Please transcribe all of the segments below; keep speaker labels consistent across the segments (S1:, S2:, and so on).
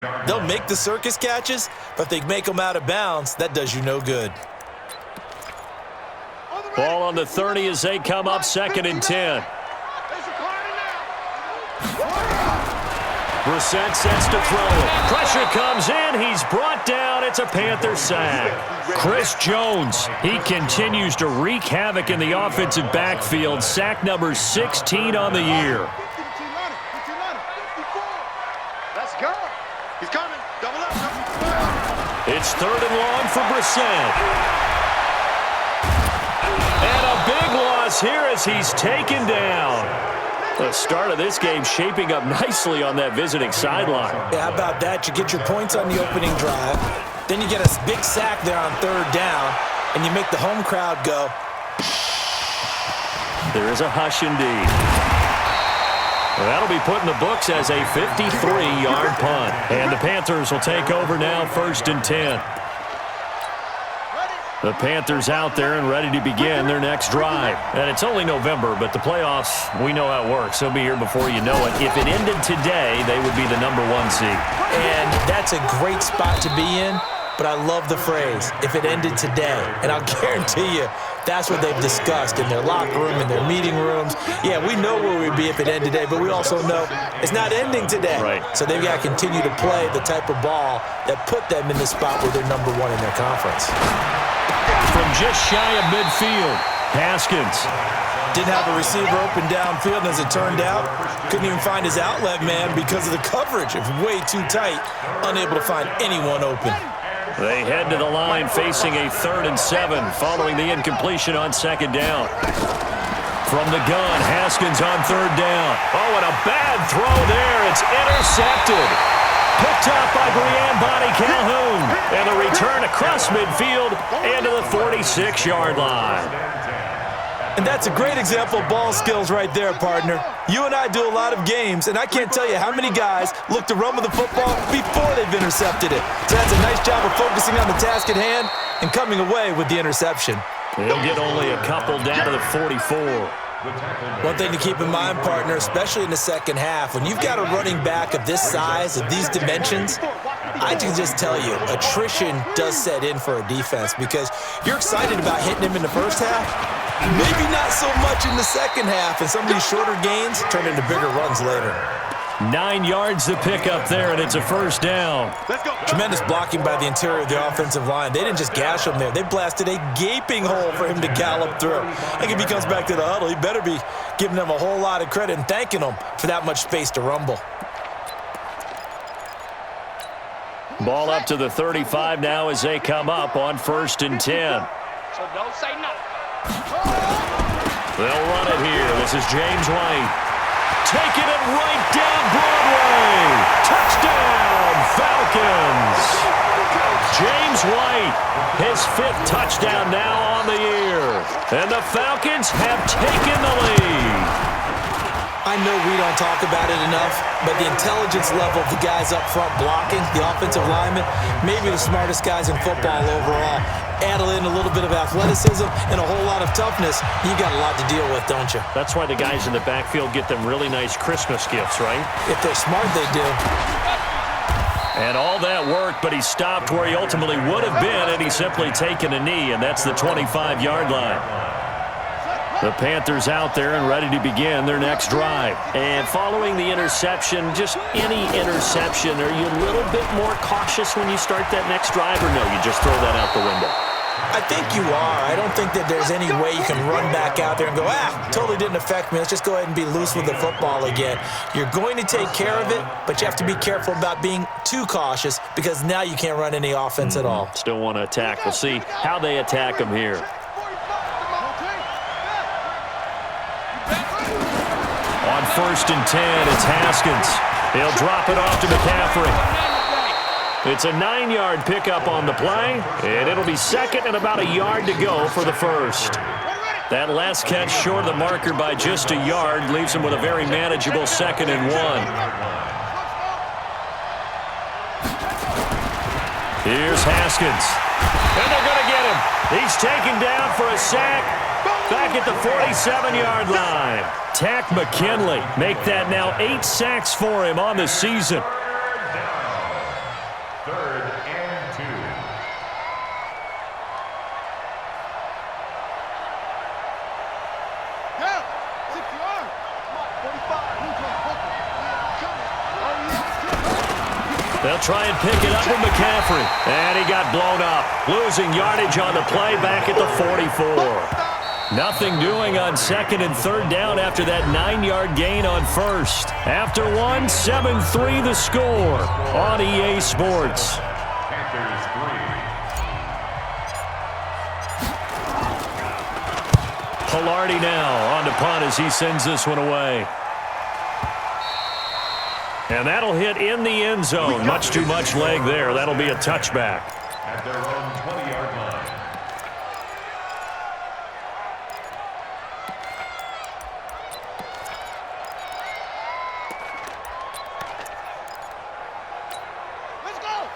S1: They'll make the circus catches, but if they make them out of bounds, that does you no good.
S2: Ball on the 30 as they come up 2nd and 10. Brissett sets to throw it. Pressure comes in. He's brought down. It's a Panther sack. Chris Jones, he continues to wreak havoc in the offensive backfield. Sack number 16 on the year.
S3: Let's go. He's coming. Double up.
S2: It's 3rd and long for Brissett. And a big loss here as he's taken down. The start of this game shaping up nicely on that visiting sideline.
S1: Yeah, how about that? You get your points on the opening drive. Then you get a big sack there on 3rd down, and you make the home crowd go.
S2: There is a hush indeed. Well, that'll be put in the books as a 53-yard punt. And the Panthers will take over now 1st and 10. The Panthers out there and ready to begin their next drive. And it's only November, but the playoffs, we know how it works. They'll be here before you know it. If it ended today, they would be the #1 seed.
S1: And that's a great spot to be in, but I love the phrase, if it ended today. And I'll guarantee you, that's what they've discussed in their locker room, in their meeting rooms. Yeah, we know where we'd be if it ended today, but we also know it's not ending today.
S2: Right.
S1: So they've got to continue to play the type of ball that put them in the spot where they're #1 in their conference.
S2: From just shy of midfield, Haskins.
S1: Didn't have a receiver open downfield, and as it turned out, couldn't even find his outlet man because of the coverage. It was way too tight, unable to find anyone open.
S2: They head to the line facing a 3rd and 7 following the incompletion on 2nd down. From the gun, Haskins on 3rd down. Oh, and a bad throw there. It's intercepted. Picked up by Brian Bonnie Calhoun. And the return across midfield and to the 46-yard line.
S1: And that's a great example of ball skills right there, partner. You and I do a lot of games, and I can't tell you how many guys look to run with the football before they've intercepted it. So that's a nice job of focusing on the task at hand and coming away with the interception.
S2: He'll get only a couple down to the 44.
S1: One thing to keep in mind, partner, especially in the second half, when you've got a running back of this size, of these dimensions, I can just tell you, attrition does set in for a defense because you're excited about hitting him in the first half, maybe not so much in the second half, and some of these shorter gains turn into bigger runs later.
S2: 9 yards to pick up there, and it's a 1st down.
S1: Tremendous blocking by the interior of the offensive line. They didn't just gash him there. They blasted a gaping hole for him to gallop through. I think if he comes back to the huddle, he better be giving them a whole lot of credit and thanking them for that much space to rumble.
S2: Ball up to the 35 now as they come up on 1st and 10.
S3: So don't say no.
S2: They'll run it here. This is James White. Taking it right down Broadway. Touchdown, Falcons. James White, his 5th touchdown now on the year. And the Falcons have taken the lead.
S1: I know we don't talk about it enough, but the intelligence level of the guys up front blocking, the offensive linemen, maybe the smartest guys in football overall. Add in a little bit of athleticism and a whole lot of toughness, you got a lot to deal with, don't you?
S2: That's why the guys in the backfield get them really nice Christmas gifts, right?
S1: If they're smart, they do.
S2: And all that worked, but he stopped where he ultimately would have been, and he's simply taken a knee, and that's the 25-yard line. The Panthers out there and ready to begin their next drive. And following the interception, just any interception, are you a little bit more cautious when you start that next drive, or no, you just throw that out the window?
S1: I think you are. I don't think that there's any way you can run back out there and go, totally didn't affect me. Let's just go ahead and be loose with the football again. You're going to take care of it, but you have to be careful about being too cautious because now you can't run any offense at all.
S2: Still want to attack. We'll see how they attack them here. On 1st and 10, it's Haskins. He'll drop it off to McCaffrey. It's a 9-yard pickup on the play, and it'll be 2nd and about a yard to go for the 1st. That last catch short of the marker by just a yard leaves him with a very manageable 2nd and 1. Here's Haskins. And they're going to get him. He's taken down for a sack back at the 47-yard line. Tack McKinley make that now 8 sacks for him on the season. They'll try and pick it up with McCaffrey. And he got blown up. Losing yardage on the play back at the 44. Nothing doing on second and third down after that 9-yard gain on first. After one, 7-3 the score on EA Sports. Pilardi now on to punt as he sends this one away. And that'll hit in the end zone. Much too much leg there. That'll be a touchback. At their own 20-yard line.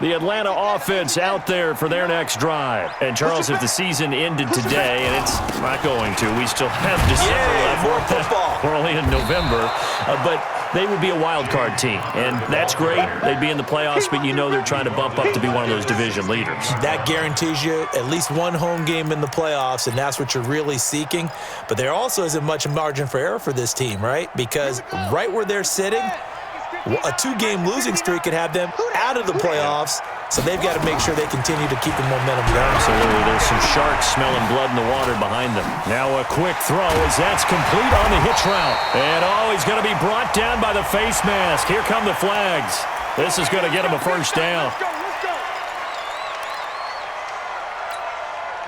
S2: The Atlanta offense out there for their next drive. And, Charles, if the season ended today, and it's not going to, we still have December left.
S1: More football.
S2: We're only in November. But they would be a wild card team, and that's great. They'd be in the playoffs, but you know they're trying to bump up to be one of those division leaders.
S1: That guarantees you at least one home game in the playoffs, and that's what you're really seeking. But there also isn't much margin for error for this team, right? Because right where they're sitting, a 2-game losing streak could have them out of the playoffs, so they've got to make sure they continue to keep the momentum going.
S2: Absolutely. There's some sharks smelling blood in the water behind them. Now a quick throw as that's complete on the hitch route. And, he's going to be brought down by the face mask. Here come the flags. This is going to get him a first down.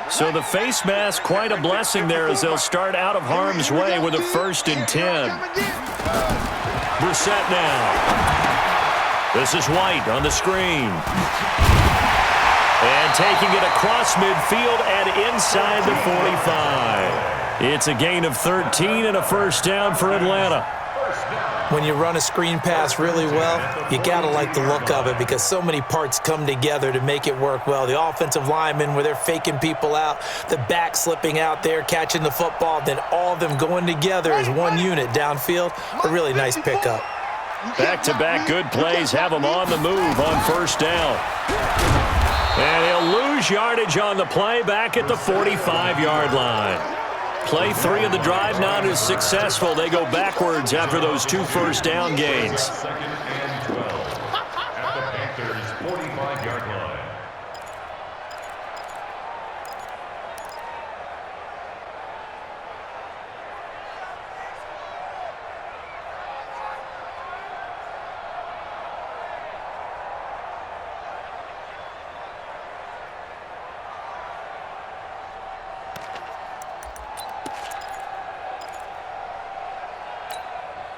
S2: So the face mask, quite a blessing there as they'll start out of harm's way with a 1st and 10. Brissett now. This is White on the screen. And taking it across midfield and inside the 45. It's a gain of 13 and a first down for Atlanta.
S1: When you run a screen pass really well, you got to like the look of it because so many parts come together to make it work well. The offensive linemen, where they're faking people out, the back slipping out there, catching the football, then all of them going together as one unit downfield. A really nice pickup.
S2: Back-to-back good plays have them on the move on first down. And he'll lose yardage on the play back at the 45-yard line. Play 3 of the drive not as successful. They go backwards after those 2 first down gains. Second and 12 at the Panthers' 45-yard line.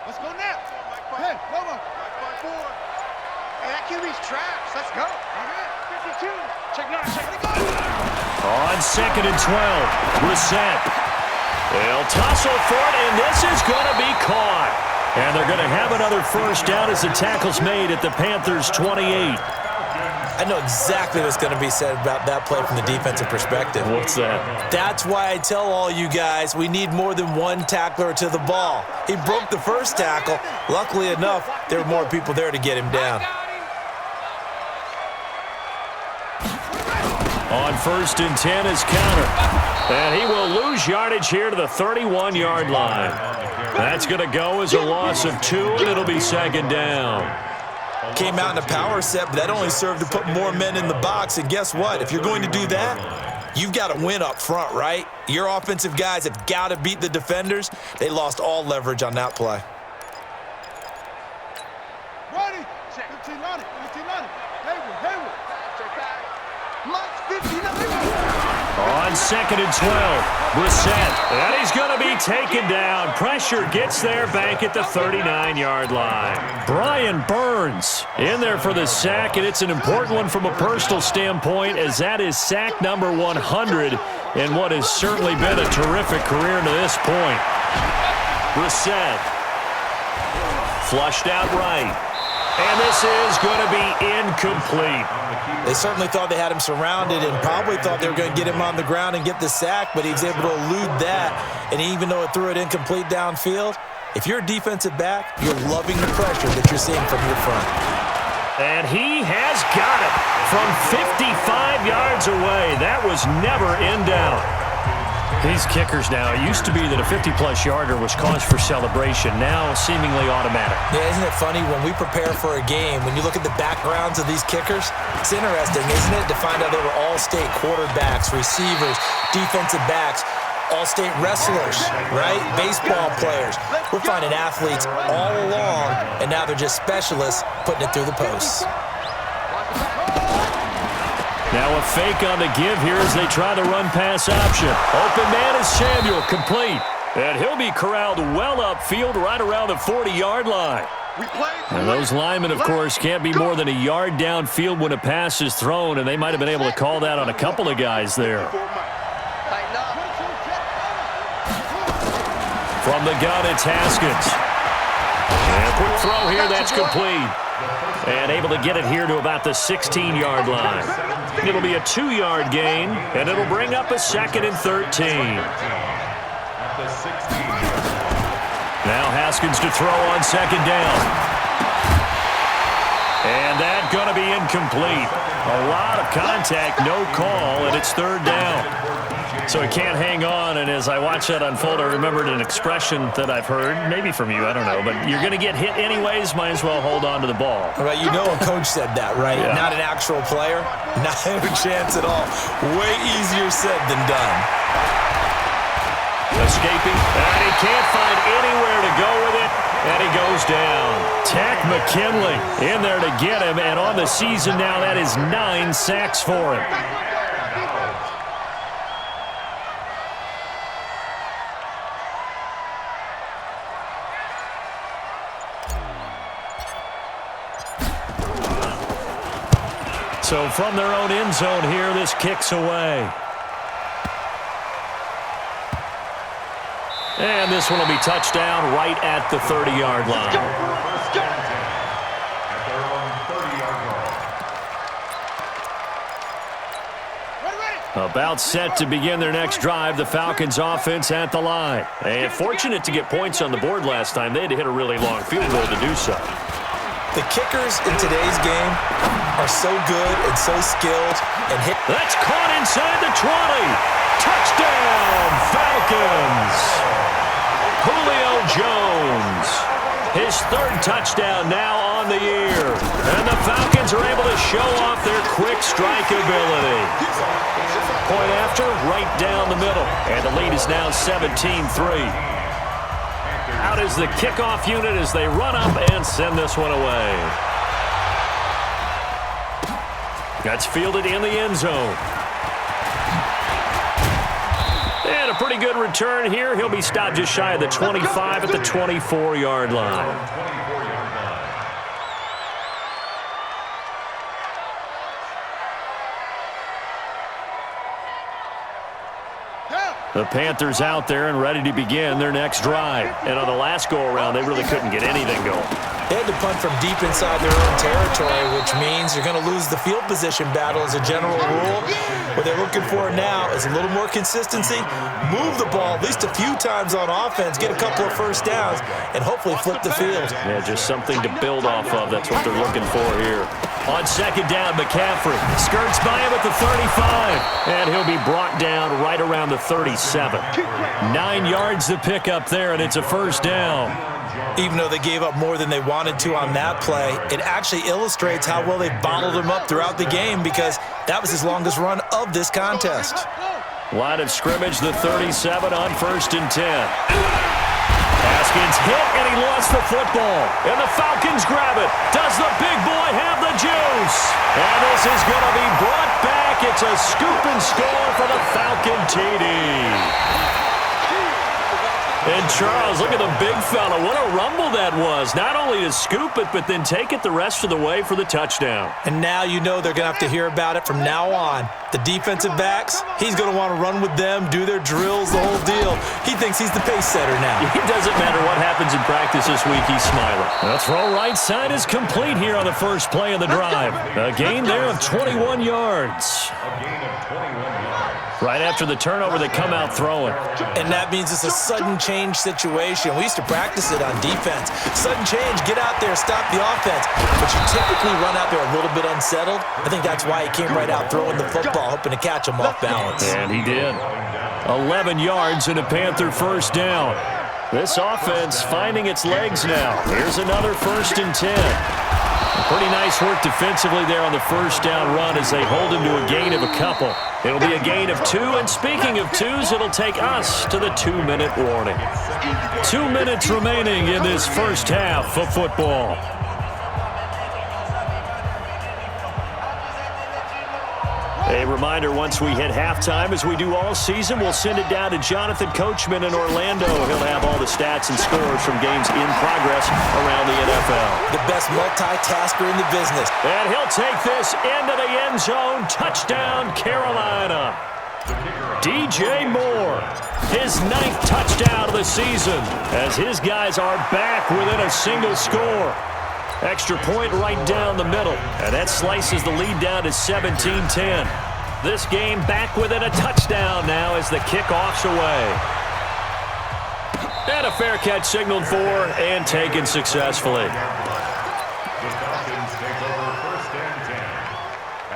S3: Let's go now. Hey, Lobo. Hey, that QB's trash. Let's go. 52. Check now. Check it go.
S2: On second and 12, Brissett. They'll tussle for it, and this is going to be caught. And they're going to have another first down as the tackle's made at the Panthers' 28.
S1: I know exactly what's going to be said about that play from the defensive perspective.
S2: What's that?
S1: That's why I tell all you guys we need more than one tackler to the ball. He broke the first tackle. Luckily enough, there were more people there to get him down.
S2: On first and 10 is counter. And he will lose yardage here to the 31-yard line. That's going to go as a loss of 2, and it'll be second down.
S1: Came out in a power set, but that only served to put more men in the box. And guess what? If you're going to do that, you've got to win up front, right? Your offensive guys have got to beat the defenders. They lost all leverage on that play.
S3: Ready. Check. 15 on it. 15 on it. Hayward. Check back. Lunch 15 on it.
S2: On second and 12, Brissett. And he's going to be taken down. Pressure gets there back at the 39-yard line. Brian Burns in there for the sack, and it's an important one from a personal standpoint as that is sack number 100 in what has certainly been a terrific career to this point. Brissett flushed out right. And this is going to be incomplete.
S1: They certainly thought they had him surrounded and probably thought they were going to get him on the ground and get the sack, but he was able to elude that. And even though it threw it incomplete downfield, if you're a defensive back, you're loving the pressure that you're seeing from your front.
S2: And he has got it from 55 yards away. That was never in doubt. These kickers now, it used to be that a 50-plus yarder was cause for celebration. Now, seemingly automatic.
S1: Yeah, isn't it funny when we prepare for a game, when you look at the backgrounds of these kickers, it's interesting, isn't it, to find out they were all-state quarterbacks, receivers, defensive backs, all-state wrestlers, right? Baseball players. We're finding athletes all along, and now they're just specialists putting it through the posts.
S2: Now a fake on the give here as they try the run-pass option. Open man is Samuel, complete. And he'll be corralled well upfield right around the 40-yard line. And those linemen, of course, can't be more than a yard downfield when a pass is thrown, and they might have been able to call that on a couple of guys there. From the gun, it's Haskins. And quick throw here, that's complete. And able to get it here to about the 16-yard line. It'll be a 2-yard gain, and it'll bring up a 2nd and 13. Now Haskins to throw on 2nd down. And that's going to be incomplete. A lot of contact, no call, and it's 3rd down. So he can't hang on, and as I watch that unfold, I remembered an expression that I've heard, maybe from you, I don't know, but you're going to get hit anyways, might as well hold on to the ball.
S1: Right, you know a coach said that, right? Yeah. Not an actual player, not a chance at all. Way easier said than done.
S2: Escaping, and he can't find anywhere to go with it, and he goes down. Tack McKinley in there to get him, and on the season now, that is 9 sacks for him. So from their own end zone here, this kicks away. And this one will be touchdown right at the 30-yard line. About set to begin their next drive, the Falcons offense at the line. And fortunate to get points on the board last time. They had to hit a really long field goal to do so.
S1: The kickers in today's game are so good and so skilled and hit.
S2: That's caught inside the 20. Touchdown, Falcons. Julio Jones. His 3rd touchdown now on the year. And the Falcons are able to show off their quick strike ability. Point after, right down the middle. And the lead is now 17-3. Out is the kickoff unit as they run up and send this one away. That's fielded in the end zone. And a pretty good return here. He'll be stopped just shy of the 25 at the 24-yard line. The Panthers out there and ready to begin their next drive. And on the last go-around, they really couldn't get anything going.
S1: They had to punt from deep inside their own territory, which means you're going to lose the field position battle as a general rule. What they're looking for now is a little more consistency, move the ball at least a few times on offense, get a couple of first downs, and hopefully flip the field.
S2: Yeah, just something to build off of. That's what they're looking for here. On 2nd down, McCaffrey skirts by him at the 35, and he'll be brought down right around the 37. 9 yards to pick up there, and it's a 1st down.
S1: Even though they gave up more than they wanted to on that play, it actually illustrates how well they bottled him up throughout the game because that was his longest run of this contest.
S2: Line of scrimmage, the 37 on 1st and 10. Haskins hit, and he lost the football. And the Falcons grab it. Does the big boy have the juice? And this is going to be brought back. It's a scoop and score for the Falcon TD. And Charles, look at the big fella. What a rumble that was. Not only to scoop it, but then take it the rest of the way for the touchdown.
S1: And now you know they're going to have to hear about it from now on. The defensive backs, he's going to want to run with them, do their drills, the whole deal. He thinks he's the pace setter now.
S2: It doesn't matter what happens in practice this week, he's smiling. The throw right side is complete here on the first play of the drive. A gain there of 21 yards.
S4: A gain of 21 yards.
S2: Right after the turnover, they come out throwing.
S1: And that means it's a sudden change situation. We used to practice it on defense. Sudden change, get out there, stop the offense. But you typically run out there a little bit unsettled. I think that's why he came right out throwing the football, hoping to catch him off balance.
S2: And he did. 11 yards and a Panther first down. This offense finding its legs now. Here's another 1st and 10. Pretty nice work defensively there on the first down run as they hold him to a gain of a couple. It'll be a gain of 2, and speaking of 2s, it'll take us to the 2-minute warning. 2 minutes remaining in this first half of football. A reminder, once we hit halftime, as we do all season, we'll send it down to Jonathan Coachman in Orlando. He'll have all the stats and scores from games in progress around the NFL.
S1: The best multitasker in the business.
S2: And he'll take this into the end zone. Touchdown, Carolina. DJ Moore, his 9th touchdown of the season, as his guys are back within a single score. Extra point right down the middle, and that slices the lead down to 17-10. This game back within a touchdown now as the kickoff's away. And a fair catch signaled for and taken successfully.
S4: The Falcons take over 1st and 10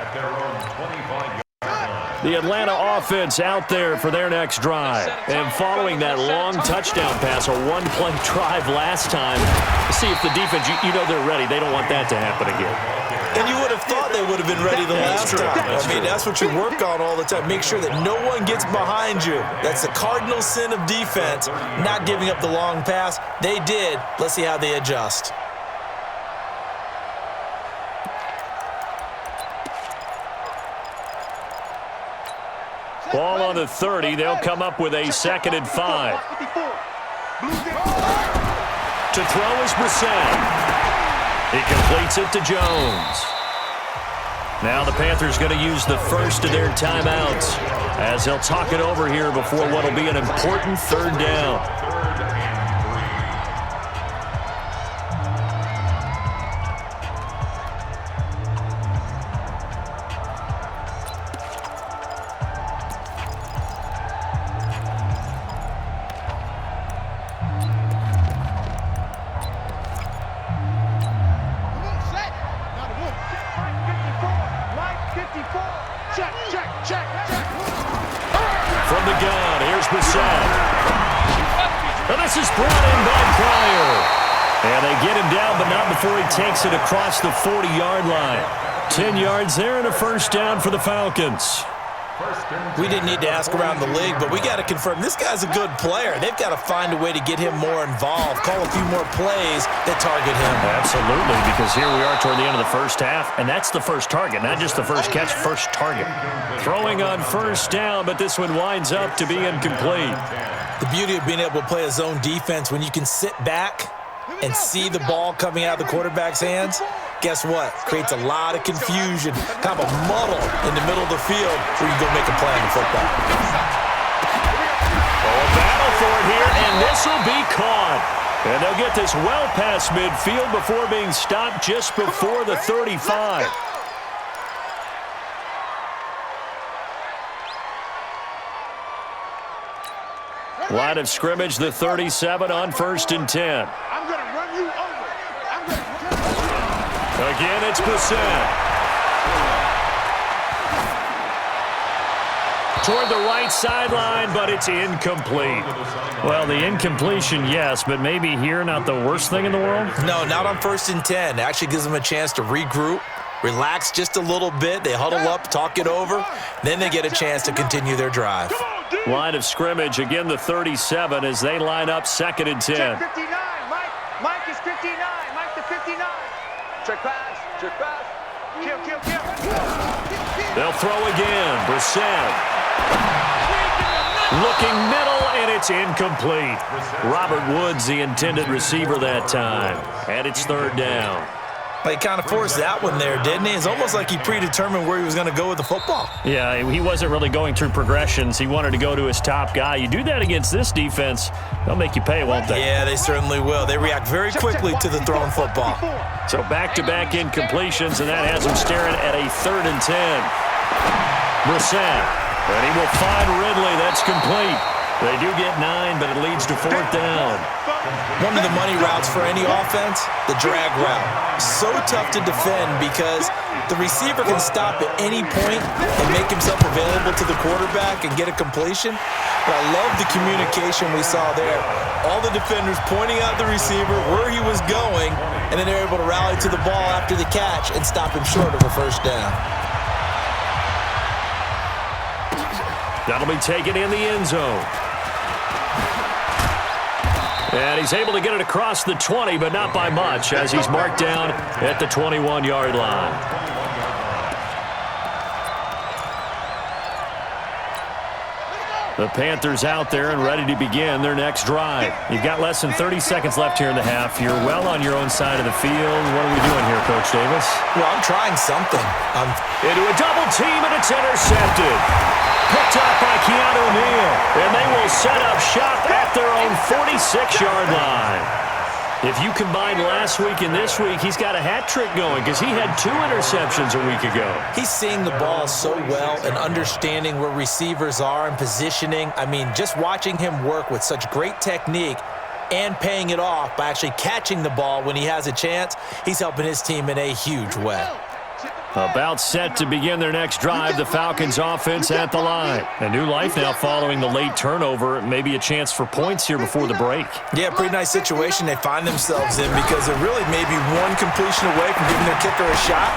S4: at their own 25-yard line.
S2: The Atlanta offense out there for their next drive. And following that long touchdown pass, a one-play drive last time, see if the defense, you know they're ready. They don't want that to happen again.
S1: And you would have thought they would have been ready the last time. I mean, that's what you work on all the time. Make sure that no one gets behind you. That's the cardinal sin of defense, not giving up the long pass. They did. Let's see how they adjust.
S2: Ball on the 30. They'll come up with a 2nd and 5. To throw is Brissett. He completes it to Jones. Now the Panthers going to use the first of their timeouts as they'll talk it over here before what will be an important 3rd down. From the gun, here's Brissett. And this is brought in by Pryor. And they get him down, but not before he takes it across the 40-yard line. 10 yards there and a first down for the Falcons.
S1: We didn't need to ask around the league, but we got to confirm this guy's a good player. They've got to find a way to get him more involved, call a few more plays that target him.
S2: Absolutely, because here we are toward the end of the first half, and that's the first target, not just the first catch, first target. Throwing on first down, but this one winds up to be incomplete.
S1: The beauty of being able to play a zone defense when you can sit back and see the ball coming out of the quarterback's hands, guess what? Creates a lot of confusion, kind of a muddle in the middle of the field where you go make a play on the football.
S2: A battle for it here, and this will be caught. And they'll get this well past midfield before being stopped just before the 35. Line of scrimmage, the 37 on 1st and 10.
S3: I'm going to run you over.
S2: Again, it's Brissett. Toward the right sideline, but it's incomplete. Well, the incompletion, yes, but maybe here not the worst thing in the world?
S1: No, not on 1st and 10. It actually gives them a chance to regroup, relax just a little bit. They huddle up, talk it over. Then they get a chance to continue their drive.
S2: Line of scrimmage, again the 37 as they line up 2nd and 10.
S3: Check 59. Mike is 59. Mike to 59. Check pass. Check pass. Kill.
S2: They'll throw again. Brissett. Looking middle, and it's incomplete. Robert Woods, the intended receiver that time. And it's 3rd down.
S1: He kind of forced that one there, didn't he? It's almost like he predetermined where he was going to go with the football.
S2: Yeah, he wasn't really going through progressions. He wanted to go to his top guy. You do that against this defense, they'll make you pay, won't they?
S1: Yeah, they certainly will. They react very quickly to the thrown football.
S2: So back-to-back incompletions, and that has them staring at a 3rd and 10. Brissett And he will find Ridley. That's complete. They do get 9, but it leads to 4th down.
S1: One of the money routes for any offense, the drag route. So tough to defend because the receiver can stop at any point and make himself available to the quarterback and get a completion. But I love the communication we saw there. All the defenders pointing out the receiver, where he was going, and then they're able to rally to the ball after the catch and stop him short of a 1st down.
S2: That'll be taken in the end zone. And he's able to get it across the 20, but not by much, as he's marked down at the 21-yard line. The Panthers out there and ready to begin their next drive. You've got less than 30 seconds left here in the half. You're well on your own side of the field. What are we doing here, Coach Davis?
S1: Well, I'm trying something.
S2: Into a double team, and it's intercepted. Picked up by Keanu Neal, and they will set up shop at their own 46-yard line. If you combine last week and this week, he's got a hat trick going because he had 2 interceptions a week ago.
S1: He's seeing the ball so well and understanding where receivers are and positioning. I mean, just watching him work with such great technique and paying it off by actually catching the ball when he has a chance, he's helping his team in a huge way.
S2: About set to begin their next drive, the Falcons offense at the line. A new life now following the late turnover. Maybe a chance for points here before the break.
S1: Yeah, pretty nice situation they find themselves in because they're really maybe one completion away from giving their kicker a shot,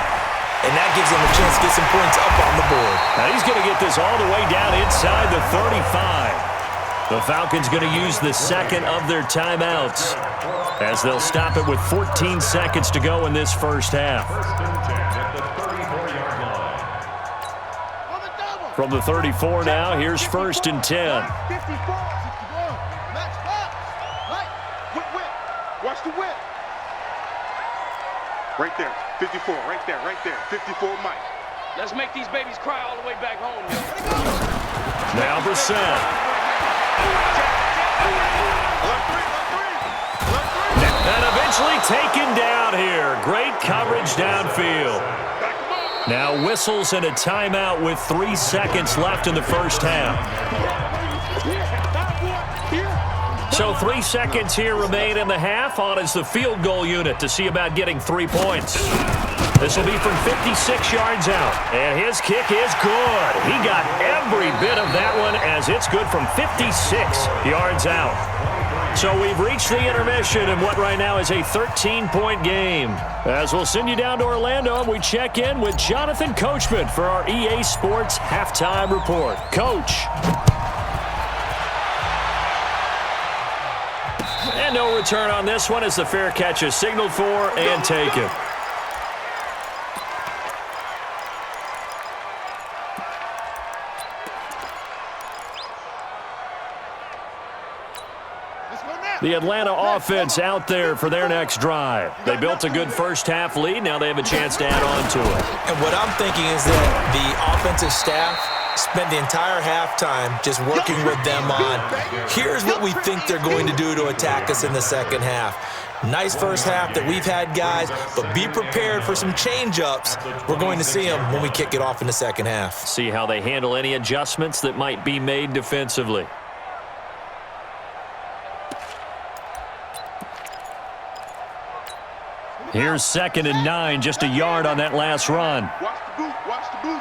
S1: and that gives them a chance to get some points up on the board.
S2: Now he's going to get this all the way down inside the 35. The Falcons going to use the second of their timeouts as they'll stop it with 14 seconds to go in this first half. From the 34 now, here's 1st and 10.
S3: Watch the whip. Right there, 54, right there, 54 Mike.
S5: Let's make these babies cry all the way back home, yo.
S2: Now Brissett. And eventually taken down here. Great coverage downfield. Now whistles and a timeout with 3 seconds left in the first half. So 3 seconds here remain in the half. On is the field goal unit to see about getting 3 points. This will be from 56 yards out. And his kick is good. He got every bit of that one as it's good from 56 yards out. So we've reached the intermission in what right now is a 13-point game. As we'll send you down to Orlando, and we check in with Jonathan Coachman for our EA Sports Halftime Report. Coach. And no return on this one as the fair catch is signaled for and taken. The Atlanta offense out there for their next drive. They built a good first-half lead. Now they have a chance to add on to it.
S1: And what I'm thinking is that the offensive staff spent the entire halftime just working with them on, here's what we think they're going to do to attack us in the second half. Nice first half that we've had, guys, but be prepared for some change-ups. We're going to see them when we kick it off in the second half.
S2: See how they handle any adjustments that might be made defensively. Here's 2nd and 9, just a yard on that last run.
S3: Watch the boot, watch the boot.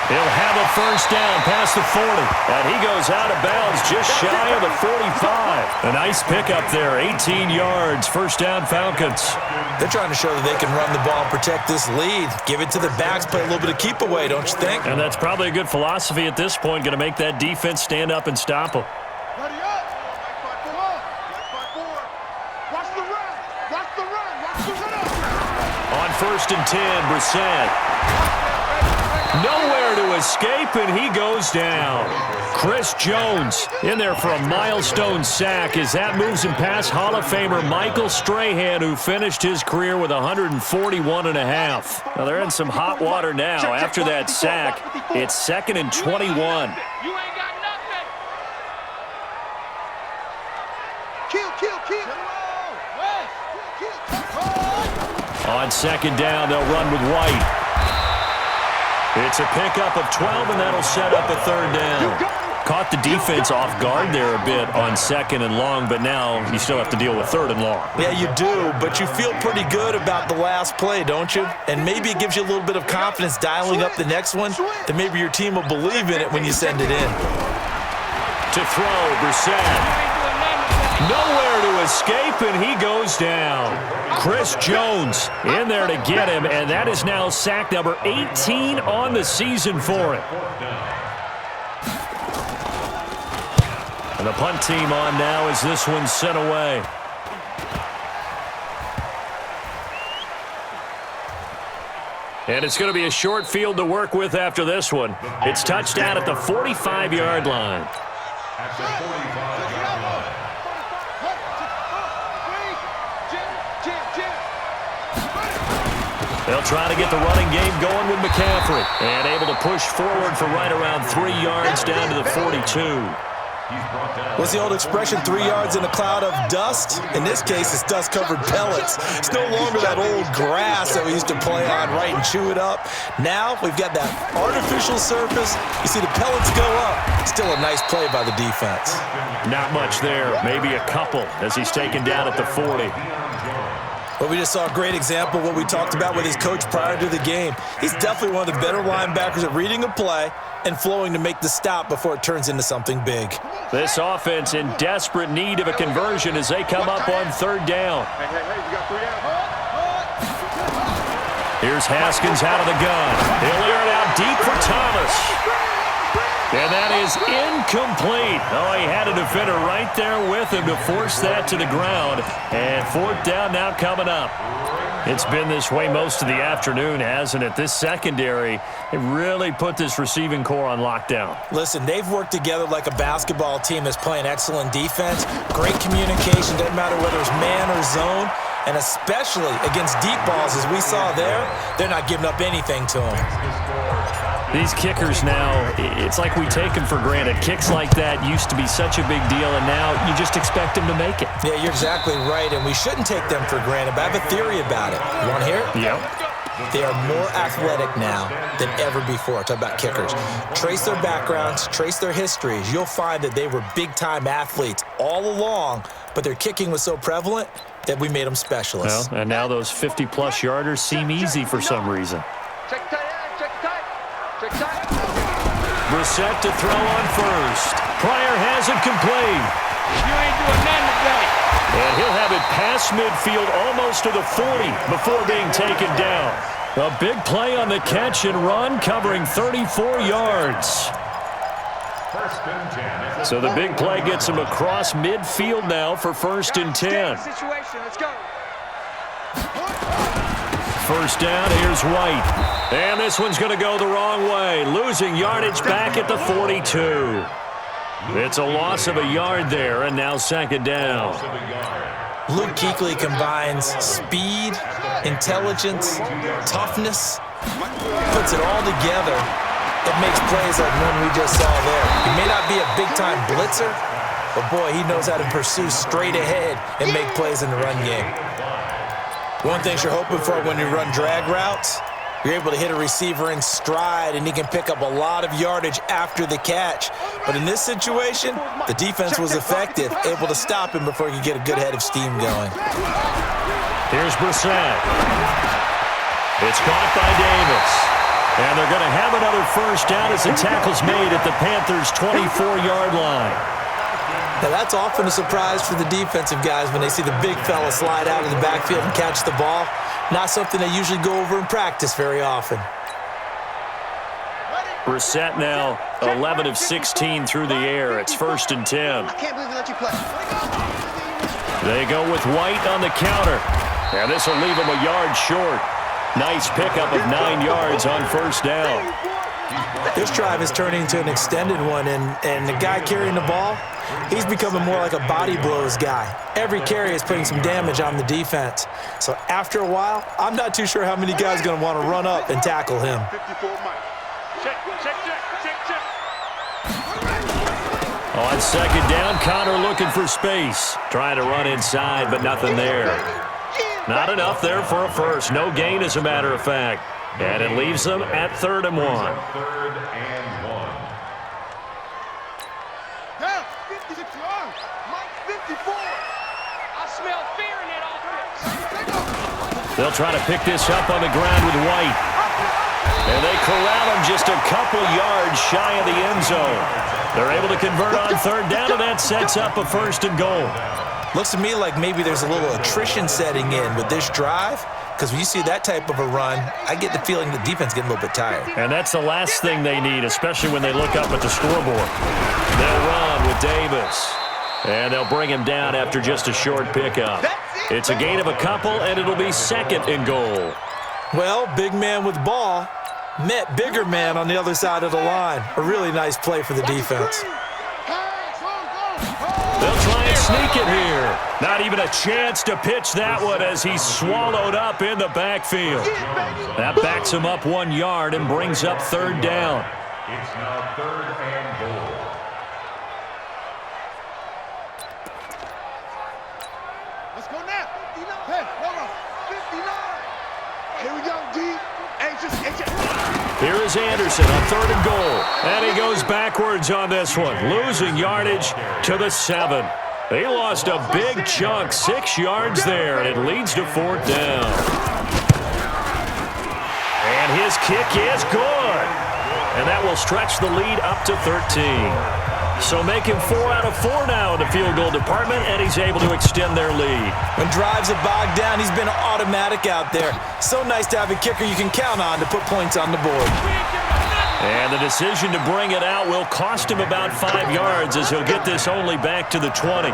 S2: He'll have a first down past the 40. And he goes out of bounds just shy of the 45. A nice pickup there, 18 yards, first down Falcons.
S1: They're trying to show that they can run the ball and protect this lead. Give it to the backs, play a little bit of keep away, don't you think?
S2: And that's probably a good philosophy at this point, going to make that defense stand up and stop them.
S3: Ready up. Watch the run. Watch the run. Watch the run.
S2: On 1st and 10, Brissett. Nowhere to escape, and he goes down. Chris Jones in there for a milestone sack as that moves him past Hall of Famer Michael Strahan, who finished his career with 141.5. Now they're in some hot water now after that sack. It's 2nd and 21.
S5: You ain't got nothing.
S3: Kill.
S2: On second down, they'll run with White. It's a pickup of 12, and that'll set up a third down. Caught the defense off guard there a bit on second and long, but now you still have to deal with third and long.
S1: Yeah, you do, but you feel pretty good about the last play, don't you? And maybe it gives you a little bit of confidence dialing up the next one, that maybe your team will believe in it when you send it in.
S2: To throw, Brissett. Nowhere to escape, and he goes down. Chris Jones in there to get him, and that is now sack number 18 on the season for him. And the punt team on now as this one's sent away. And it's going to be a short field to work with after this one. It's touchdown at the 45-yard line.
S4: At the 45-yard line.
S2: They'll try to get the running game going with McCaffrey. And able to push forward for right around 3 yards down to the 42.
S1: What's the old expression, 3 yards in a cloud of dust? In this case, it's dust-covered pellets. It's no longer that old grass that we used to play on, right, and chew it up. Now we've got that artificial surface. You see the pellets go up. Still a nice play by the defense.
S2: Not much there. Maybe a couple as he's taken down at the 40.
S1: But we just saw a great example of what we talked about with his coach prior to the game. He's definitely one of the better linebackers at reading a play and flowing to make the stop before it turns into something big.
S2: This offense in desperate need of a conversion as they come up on third down. Here's Haskins out of the gun. He'll air it out deep for Thomas. And that is incomplete. Oh, he had a defender right there with him to force that to the ground. And fourth down now coming up. It's been this way most of the afternoon, hasn't it? This secondary, it really put this receiving core on lockdown.
S1: Listen, they've worked together like a basketball team that's playing excellent defense. Great communication, doesn't matter whether it's man or zone. And especially against deep balls, as we saw there, they're not giving up anything to them.
S2: These kickers now, it's like we take them for granted. Kicks like that used to be such a big deal, and now you just expect them to make it.
S1: Yeah, you're exactly right, and we shouldn't take them for granted, but I have a theory about it. You want to hear it?
S2: Yep.
S1: They are more athletic now than ever before. Talk about kickers. Trace their backgrounds, trace their histories. You'll find that they were big-time athletes all along, but their kicking was so prevalent that we made them specialists.
S2: Well, and now those 50-plus yarders seem easy for some reason. Brissett to throw on first. Pryor has it complete.
S5: You ain't doing nothing today.
S2: And he'll have it past midfield almost to the 40 before being taken down. A big play on the catch and run covering 34 yards. So the big play gets him across midfield now for 1st and 10.
S3: Let's go.
S2: First down, here's White. And this one's going to go the wrong way. Losing yardage back at the 42. It's a loss of a yard there, and now second down.
S1: Luke Kuechly combines speed, intelligence, toughness, puts it all together. It makes plays like one we just saw there. He may not be a big-time blitzer, but boy, he knows how to pursue straight ahead and make plays in the run game. One thing you're hoping for when you run drag routes, you're able to hit a receiver in stride, and he can pick up a lot of yardage after the catch. But in this situation, the defense was effective, able to stop him before he could get a good head of steam going.
S2: Here's Brissett. It's caught by Davis. And they're going to have another first down as the tackle's made at the Panthers' 24-yard line.
S1: Now, that's often a surprise for the defensive guys when they see the big fella slide out of the backfield and catch the ball. Not something they usually go over in practice very often.
S2: Brissett now 11 of 16 through the air. It's 1st and 10.
S3: I can't believe they let you play.
S2: They go with White on the counter. And this will leave him a yard short. Nice pickup of 9 yards on first down.
S1: This drive is turning into an extended one, and the guy carrying the ball, he's becoming more like a body blows guy. Every carry is putting some damage on the defense. So after a while, I'm not too sure how many guys are going to want to run up and tackle him.
S2: On second down, Connor looking for space. Trying to run inside, but nothing there. Not enough there for a first. No gain, as a matter of fact. And it leaves them at 3rd and 1.
S4: 3rd and 1.
S3: Down, 56 yards. Mike, 54.
S5: I smell fear in that offense.
S2: They'll try to pick this up on the ground with White. And they corral him just a couple yards shy of the end zone. They're able to convert on 3rd down, and that sets up a 1st and goal.
S1: Looks to me like maybe there's a little attrition setting in with this drive, because when you see that type of a run, I get the feeling the defense getting a little bit tired.
S2: And that's the last thing they need, especially when they look up at the scoreboard. They'll run with Davis. And they'll bring him down after just a short pickup. It's a gain of a couple, and it'll be 2nd and goal.
S1: Well, big man with ball met bigger man on the other side of the line. A really nice play for the defense.
S2: They'll try and sneak it here. Not even a chance to pitch that one as he's swallowed up in the backfield. That backs him up 1 yard and brings up 3rd down.
S4: It's now 3rd and goal.
S3: Let's go now. 59. Hey, hold on. 59. Here we go, D.
S2: Here is Anderson on 3rd and goal. And he goes backwards on this one, losing yardage to the 7. They lost a big chunk, 6 yards there, and it leads to 4th down. And his kick is good. And that will stretch the lead up to 13. So making 4 out of 4 now in the field goal department, and he's able to extend their lead.
S1: When drives are bogged down, he's been automatic out there. So nice to have a kicker you can count on to put points on the board.
S2: And the decision to bring it out will cost him about 5 yards as he'll get this only back to the 20.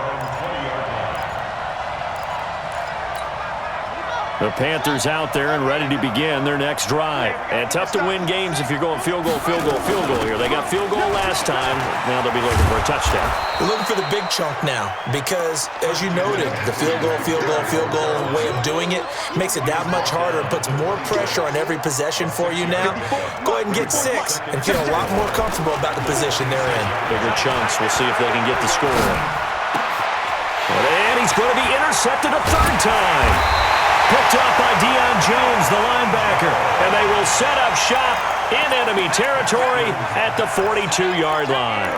S2: The Panthers out there and ready to begin their next drive. And tough to win games if you're going field goal, field goal, field goal here. They got field goal last time. Now they'll be looking for a touchdown.
S1: They're looking for the big chunk now because, as you noted, the field goal way of doing it makes it that much harder and puts more pressure on every possession for you now. Go ahead and get 6 and feel a lot more comfortable about the position they're in.
S2: Bigger chunks. We'll see if they can get the score. And he's going to be intercepted a 3rd time. Picked up by Deion Jones, the linebacker. And they will set up shop in enemy territory at the 42-yard line.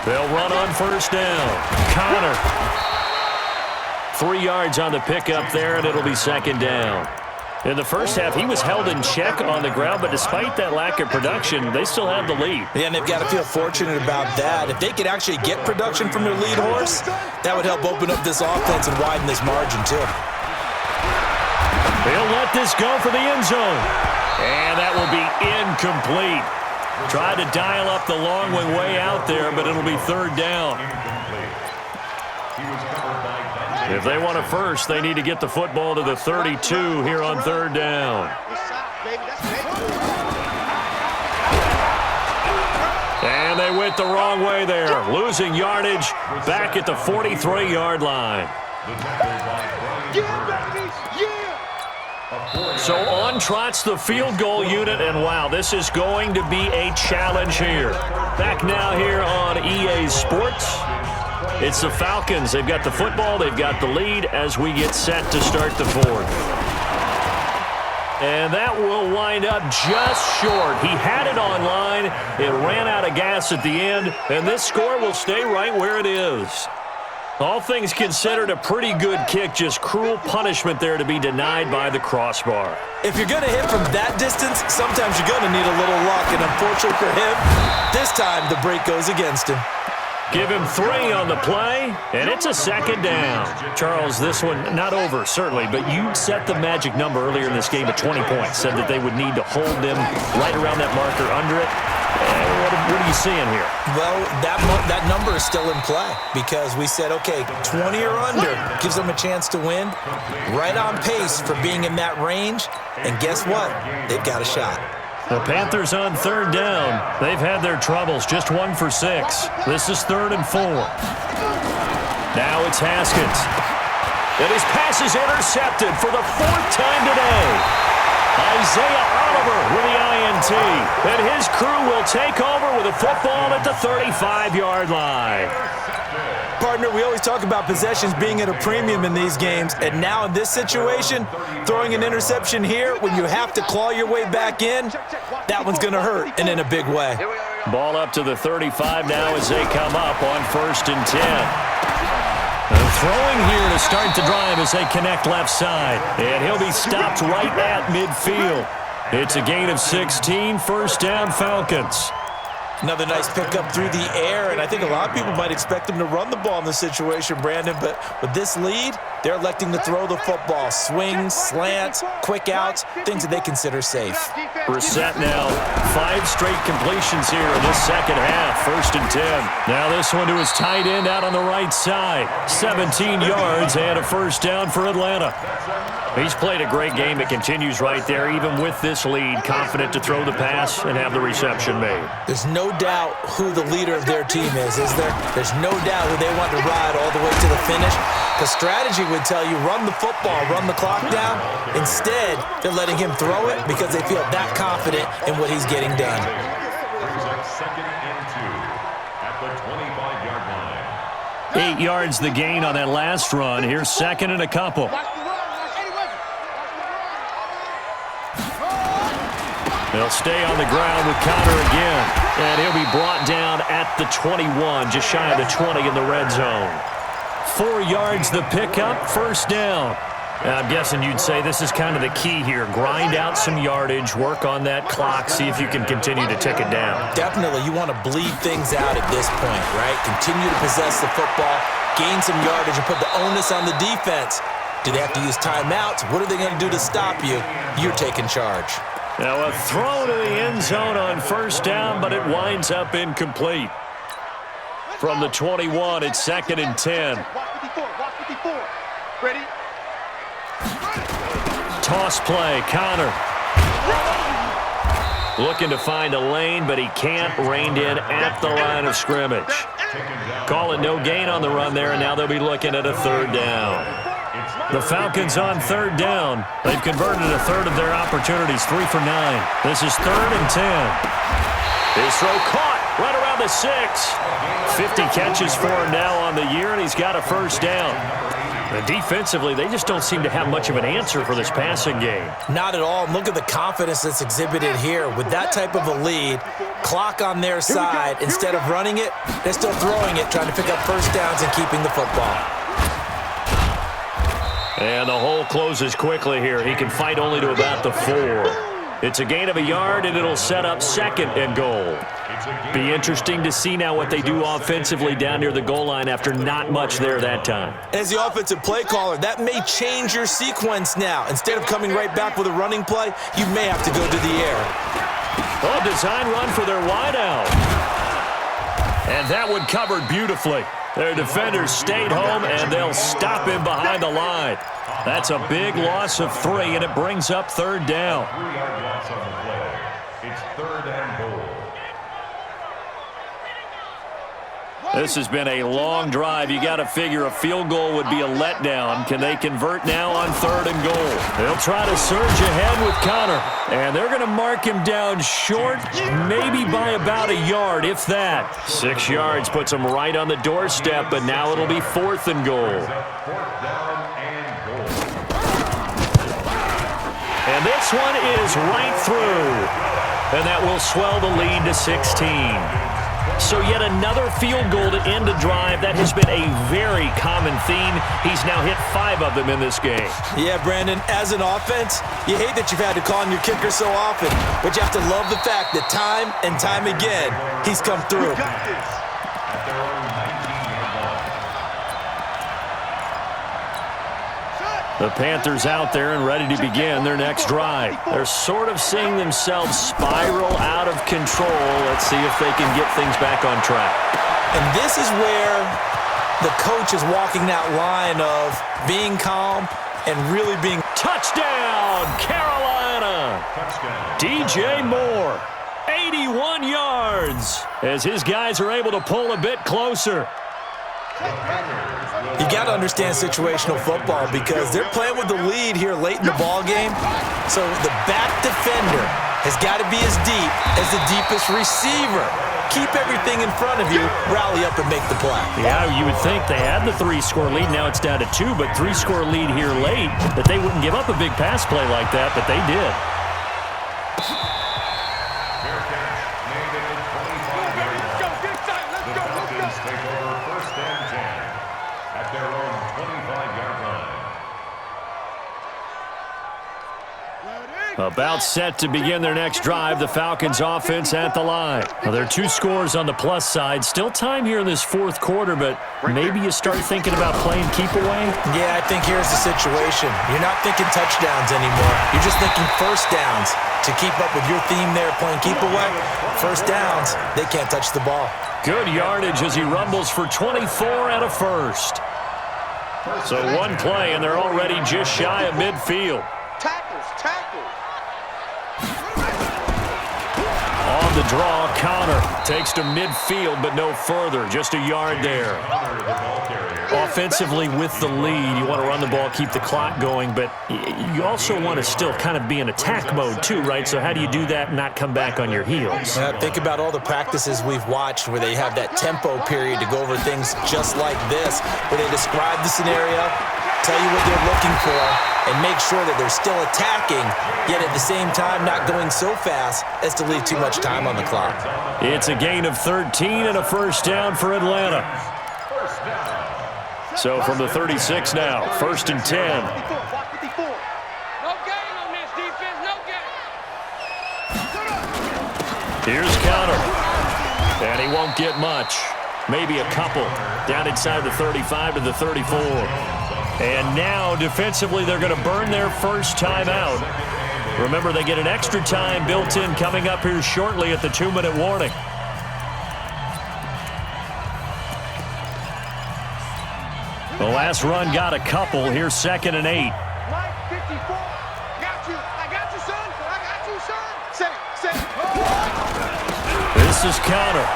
S2: They'll run on 1st down. Connor. 3 yards on the pickup there, and it'll be 2nd down. In the first half, he was held in check on the ground, but despite that lack of production, they still have the lead.
S1: Yeah, and they've got to feel fortunate about that. If they could actually get production from their lead horse, that would help open up this offense and widen this margin, too.
S2: They'll let this go for the end zone. And that will be incomplete. Tried to dial up the long one way out there, but it'll be 3rd down. If they want a first, they need to get the football to the 32 here on 3rd down. And they went the wrong way there, losing yardage back at the 43-yard line. So on trots the field goal unit, and wow, this is going to be a challenge here. Back now here on EA Sports. It's the Falcons. They've got the football. They've got the lead as we get set to start the 4th. And that will wind up just short. He had it on line. It ran out of gas at the end, and this score will stay right where it is. All things considered, a pretty good kick, just cruel punishment there to be denied by the crossbar.
S1: If you're going to hit from that distance, sometimes you're going to need a little luck, and unfortunately for him, this time the break goes against him.
S2: Give him 3 on the play, and it's a 2nd down. Charles, this one not over, certainly, but you set the magic number earlier in this game at 20 points, said that they would need to hold them right around that marker under it. What are you seeing here?
S1: Well, that number is still in play because we said, okay, 20 or under gives them a chance to win. Right on pace for being in that range, and guess what? They've got a shot.
S2: The Panthers on 3rd down. They've had their troubles, just 1 for 6. This is 3rd and 4. Now it's Haskins. And his pass is intercepted for the 4th time today. Isaiah Oliver with the and his crew will take over with a football at the 35-yard line.
S1: Partner, we always talk about possessions being at a premium in these games, and now in this situation, throwing an interception here when you have to claw your way back in, that one's going to hurt, and in a big way.
S2: Ball up to the 35 now as they come up on 1st and 10. And throwing here to start the drive as they connect left side. And he'll be stopped right at midfield. It's a gain of 16, 1st down Falcons.
S1: Another nice pickup through the air, and I think a lot of people might expect them to run the ball in this situation, Brandon, but with this lead, they're electing to throw the football. Swings, slants, quick outs, things that they consider safe.
S2: Brissett now, 5 straight completions here in this second half, 1st and 10. Now this one to his tight end out on the right side. 17 yards and a 1st down for Atlanta. He's played a great game. It continues right there, even with this lead, confident to throw the pass and have the reception made.
S1: There's no doubt who the leader of their team is there? There's no doubt who they want to ride all the way to the finish. Because strategy would tell you run the football, run the clock down. Instead, they're letting him throw it because they feel that confident in what he's getting done.
S4: Brings up 2nd and 2 at the 25-yard line.
S2: 8 yards the gain on that last run. Here's 2nd and a couple. They'll stay on the ground with Connor again. And he'll be brought down at the 21, just shy of the 20 in the red zone. 4 yards the pickup, 1st down. I'm guessing you'd say this is kind of the key here. Grind out some yardage, work on that clock, see if you can continue to tick it down.
S1: Definitely, you want to bleed things out at this point, right? Continue to possess the football, gain some yardage, and put the onus on the defense. Do they have to use timeouts? What are they going to do to stop you? You're taking charge.
S2: Now a throw to the end zone on 1st down, but it winds up incomplete. From the 21, it's 2nd and 10.
S3: Ready?
S2: Toss play, Connor. Looking to find a lane, but he can't. Reined in at the line of scrimmage. Call it no gain on the run there, and now they'll be looking at a 3rd down. The Falcons on 3rd down. They've converted a third of their opportunities, 3 for 9. This is 3rd and 10. His throw caught right around the 6. 50 catches for him now on the year, and he's got a 1st down. And defensively, they just don't seem to have much of an answer for this passing game.
S1: Not at all. Look at the confidence that's exhibited here. With that type of a lead, clock on their side, instead of running it, they're still throwing it, trying to pick up 1st downs and keeping the football.
S2: And the hole closes quickly here. He can fight only to about the 4. It's a gain of a yard, and it'll set up 2nd and goal. Be interesting to see now what they do offensively down near the goal line after not much there that time.
S1: As the offensive play caller, that may change your sequence now. Instead of coming right back with a running play, you may have to go to the air.
S2: Oh, design run for their wideout. And that one covered beautifully. Their defenders stayed home, and they'll stop him behind the line. That's a big loss of 3, and it brings up 3rd down.
S4: 3-yard loss on the play. It's 3rd and goal.
S2: This has been a long drive. You got to figure a field goal would be a letdown. Can they convert now on 3rd and goal? They'll try to surge ahead with Connor. And they're going to mark him down short, maybe by about a yard, if that. 6 yards puts him right on the doorstep, but now it'll be 4th and goal.
S4: 4th down and goal.
S2: And this one is right through. And that will swell the lead to 16. So yet another field goal to end a drive. That has been a very common theme. He's now hit 5 of them in this game.
S1: Yeah, Brandon, as an offense, you hate that you've had to call on your kicker so often, but you have to love the fact that time and time again, he's come through.
S4: At their own 19-yard line.
S2: The Panthers out there and ready to begin their next drive. They're sort of seeing themselves spiral out of control. Let's see if they can get things back on track.
S1: And this is where the coach is walking that line of being calm and really being...
S2: Touchdown, Carolina!
S4: Touchdown.
S2: DJ Moore, 81 yards, as his guys are able to pull a bit closer.
S1: You got to understand situational football because they're playing with the lead here late in the ball game. So the back defender has got to be as deep as the deepest receiver. Keep everything in front of you, rally up and make the play.
S2: Yeah, you would think they had the 3-score lead. Now it's down to 2, but 3-score lead here late, that they wouldn't give up a big pass play like that, but they did.
S4: Fair catch made at the 25-yard line. The Falcons take over 1st and 10 at their own 25-yard line.
S2: About set to begin their next drive, the Falcons offense at the line. Now, there are 2 scores on the plus side. Still time here in this 4th quarter, but maybe you start thinking about playing keep away?
S1: Yeah, I think here's the situation. You're not thinking touchdowns anymore. You're just thinking first downs. To keep up with your theme there, playing keep away, first downs, they can't touch the ball.
S2: Good yardage as he rumbles for 24 and a first. So one play, and they're already just shy of midfield.
S3: Tackles, tackles.
S2: On the draw, Connor takes to midfield, but no further. Just a yard there. Offensively with the lead, you want to run the ball, keep the clock going, but you also want to still kind of be in attack mode too, right? So how do you do that and not come back on your heels?
S1: Think about all the practices we've watched where they have that tempo period to go over things just like this, where they describe the scenario, tell you what they're looking for, and make sure that they're still attacking, yet at the same time not going so fast as to leave too much time on the clock.
S2: It's a gain of 13 and a first down for Atlanta. So from the 36 now, 1st and 10.
S5: No gain on this defense, no gain.
S2: Here's Connor. And he won't get much. Maybe a couple. Down inside the 35 to the 34. And now, defensively, they're going to burn their first time out. Remember, they get an extra time built in coming up here shortly at the 2-minute warning. The last run got a couple. Here's 2nd and 8.
S3: Mike, 54. Got you. I got you, son. I got you, son. Set it.
S2: This is Connor.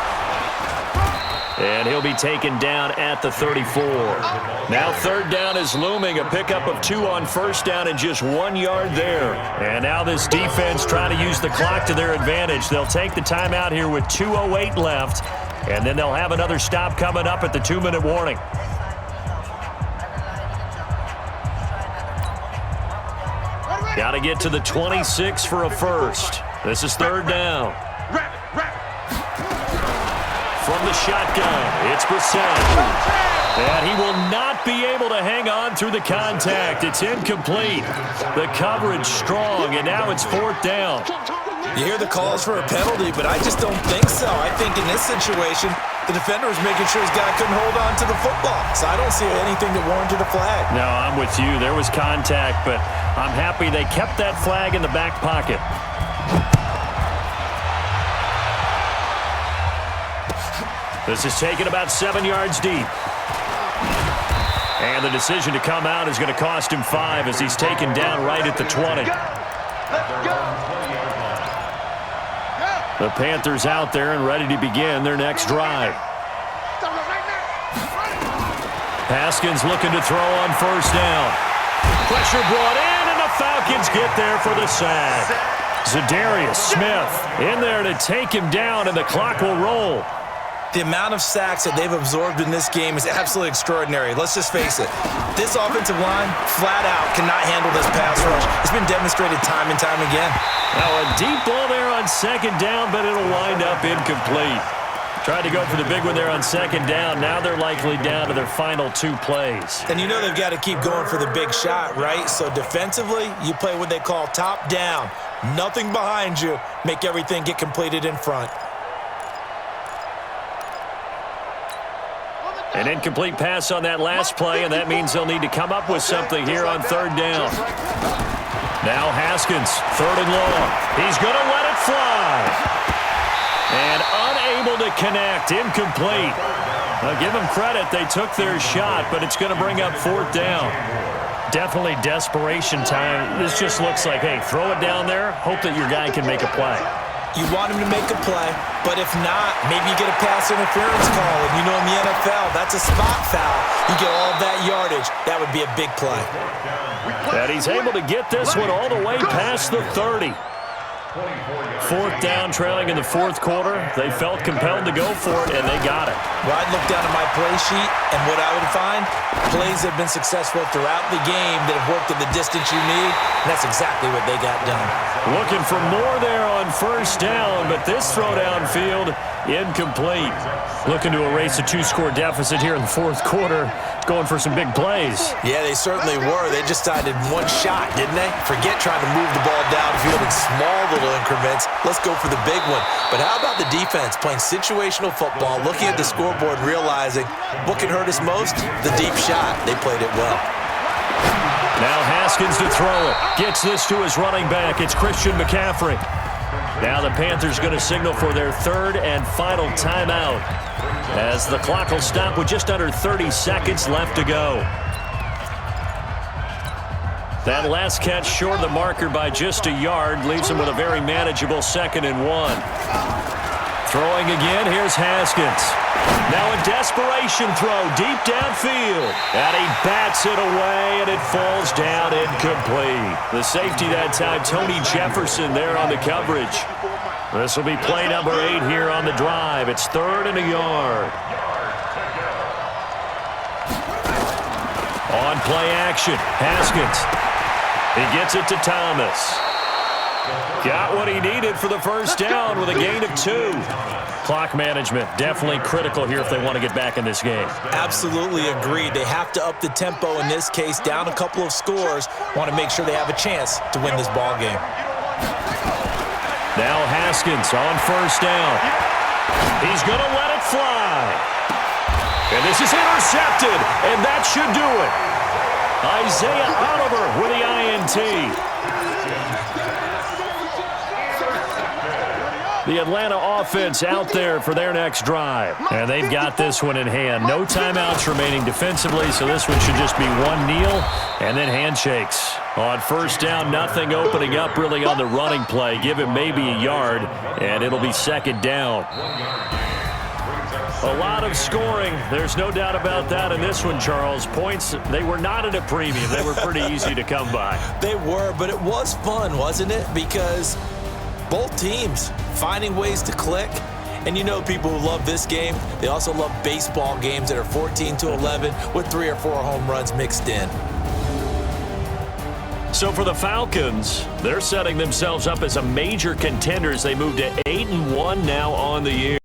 S2: And he'll be taken down at the 34. Now 3rd down is looming. A pickup of 2 on 1st down and just 1 yard there. And now this defense trying to use the clock to their advantage. They'll take the timeout here with 2:08 left. And then they'll have another stop coming up at the 2-minute warning. Got to get to the 26 for a first. This is 3rd down. From the shotgun, it's Brissett. And he will not be able to hang on through the contact. It's incomplete. The coverage strong, and now it's 4th down.
S1: You hear the calls for a penalty, but I just don't think so. I think in this situation, the defender was making sure his guy couldn't hold on to the football. So I don't see anything that warranted a flag.
S2: No, I'm with you. There was contact, but I'm happy they kept that flag in the back pocket. This is taken about 7 yards deep. And the decision to come out is going to cost him 5 as he's taken down right at the 20. The Panthers out there and ready to begin their next drive. Haskins looking to throw on 1st down. Pressure brought in, and the Falcons get there for the sack. Zadarius Smith in there to take him down, and the clock will roll.
S1: The amount of sacks that they've absorbed in this game is absolutely extraordinary. Let's just face it. This offensive line, flat out, cannot handle this pass rush. It's been demonstrated time and time again.
S2: Now a deep ball there on 2nd down, but it'll wind up incomplete. Tried to go for the big one there on 2nd down. Now they're likely down to their final 2 plays.
S1: And you know they've got to keep going for the big shot, right? So defensively, you play what they call top down. Nothing behind you. Make everything get completed in front.
S2: An incomplete pass on that last play, and that means they'll need to come up with something here on 3rd down. Now Haskins, 3rd and long. He's going to let it fly. And unable to connect, incomplete. Now give them credit, they took their shot, but it's going to bring up 4th down. Definitely desperation time. This just looks like, hey, throw it down there, hope that your guy can make a play.
S1: You want him to make a play, but if not, maybe you get a pass interference call. And you know in the NFL, that's a spot foul. You get all of that yardage. That would be a big play.
S2: And he's able to get this one all the way past the 30. 4th down, trailing in the 4th quarter. They felt compelled to go for it, and they got it.
S1: Well, I'd look down at my play sheet, and what I would find, plays have been successful throughout the game that have worked in the distance you need, and that's exactly what they got done.
S2: Looking for more there on 1st down, but this throw downfield, incomplete. Looking to erase a 2-score deficit here in the 4th quarter, going for some big plays.
S1: Yeah, they certainly were. They just decided one shot, didn't they? Forget trying to move the ball downfield in small little increments. Let's go for the big one. But how about the defense playing situational football, looking at the scoreboard, realizing what can hurt us most? The deep shot. They played it well.
S2: Now Haskins to throw it. Gets this to his running back. It's Christian McCaffrey. Now the Panthers going to signal for their 3rd and final timeout, as the clock will stop with just under 30 seconds left to go. That last catch short of the marker by just a yard leaves him with a very manageable 2nd and 1. Throwing again, here's Haskins. Now a desperation throw deep downfield. And he bats it away, and it falls down incomplete. The safety that time, Tony Jefferson, there on the coverage. This will be play number 8 here on the drive. It's 3rd and a yard. On play action, Haskins. He gets it to Thomas. Got what he needed for the 1st down with a gain of 2. Clock management definitely critical here if they want to get back in this game.
S1: Absolutely agreed. They have to up the tempo in this case, down a couple of scores. Want to make sure they have a chance to win this ball game.
S2: Now Haskins on 1st down. He's going to let it fly. And this is intercepted, and that should do it. Isaiah Oliver with the INT. The Atlanta offense out there for their next drive. And they've got this one in hand. No timeouts remaining defensively, so this one should just be one kneel and then handshakes. On 1st down, nothing opening up really on the running play. Give him maybe a yard, and it'll be 2nd down. A lot of scoring. There's no doubt about that in this one, Charles. Points, they were not at a premium. They were pretty easy to come by.
S1: They were, but it was fun, wasn't it? Because both teams finding ways to click. And you know people who love this game, they also love baseball games that are 14-11 with 3 or 4 home runs mixed in.
S2: So for the Falcons, they're setting themselves up as a major contender as they move to 8-1 now on the year.